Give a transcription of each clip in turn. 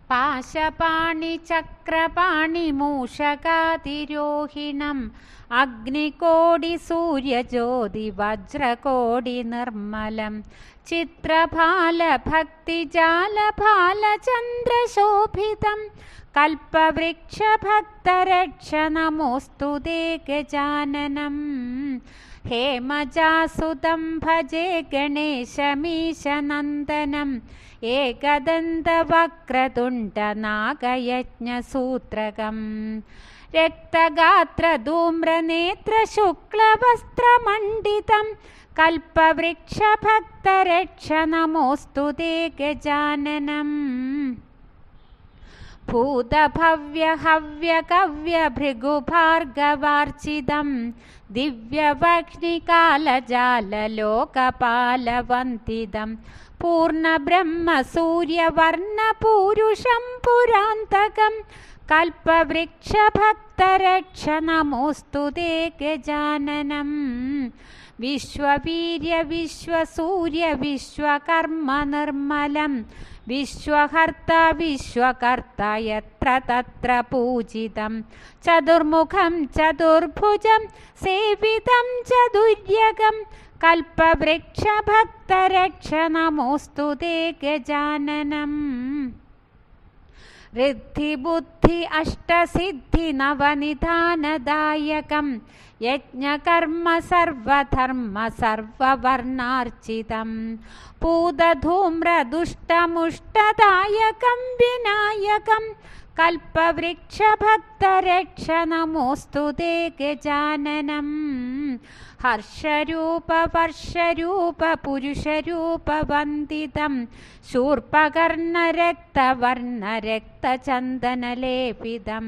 പാശപാണിചക്രപാണിമൂഷകാതിരോഹിണം അഗ്നികോടിസൂര്യജ്യോതിവജ്രകോടിനിർമ്മലം ചിത്രഭാലഭക്തിജാലഭാലചന്ദ്രശോഭിതം കൽപ്പവൃക്ഷഭക്തരക്ഷണമോऽस्तु ते ഗജാനനം ഹേമജാസുതം ഭജേ ഗണേശമീശനന്ദനം ഏകദന്തവക്രതുണ്ടനാഗയജ്ഞസൂത്രകം രക്തഗാത്രധൂമ്രനേത്രശുക്ലവസ്ത്രമണ്ഡിതം കൽപ്പവൃക്ഷഭക്തരക്ഷണമോऽस्तु ते ഗജാനനം ഭൂതഭവ്യഹവ്യകവ്യഭൃഗുഭാർഗവാർച്ചിതം ദിവ്യവഹ്നികാലജാലലോകപാലവന്തിതം പൂർണ്ണബ്രഹ്മസൂര്യവർണ്ണപൂരുഷം പുരാന്തകം കൽപ്പവൃക്ഷഭക്തരക്ഷണമോऽस्तु ते ഗജാനനം വിശ്വവീര്യവിശ്വസൂര്യ വിശ്വകർമ്മനിർമ്മലം വിശ്വഹർത്ത വിശ്വകർത്ത യത്ര തത്ര പൂജിതം ചതുർമുഖം ചതുർഭുജം സേവിതം ചതുര്യകം കൽപ്പവൃക്ഷഭക്തരക്ഷണമോऽस्तु ते ഗജാനനം ഋദ്ധിബുദ്ധി അഷ്ടസിദ്ധി നവനിധാനദായകം യജ്ഞകർമ്മ സർവധർമ്മ സർവവർണാർച്ചിതം പൂതധൂമ്രദുഷ്ടമുഷ്ടദായകം വിനായകം കൽപ്പവൃക്ഷഭക്തരക്ഷണമോऽस्तु ते ഗജാനനം ഹർഷരൂപവർഷരൂപപുരുഷരൂപവന്ദിതം ശൂർപകർണരക്തവർണരക്തചന്ദനലേപിതം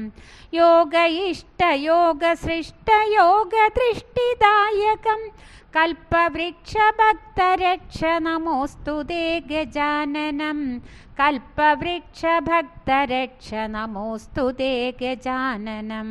യോഗയിഷ്ടയോഗസൃഷ്ടയോഗദൃഷ്ടിദായകം കൽപ്പവൃക്ഷഭക്തരക്ഷണമോऽस्तु ते ഗജാനനം കൽപ്പവൃക്ഷഭക്തരക്ഷണമോऽस्तु ते ഗജാനനം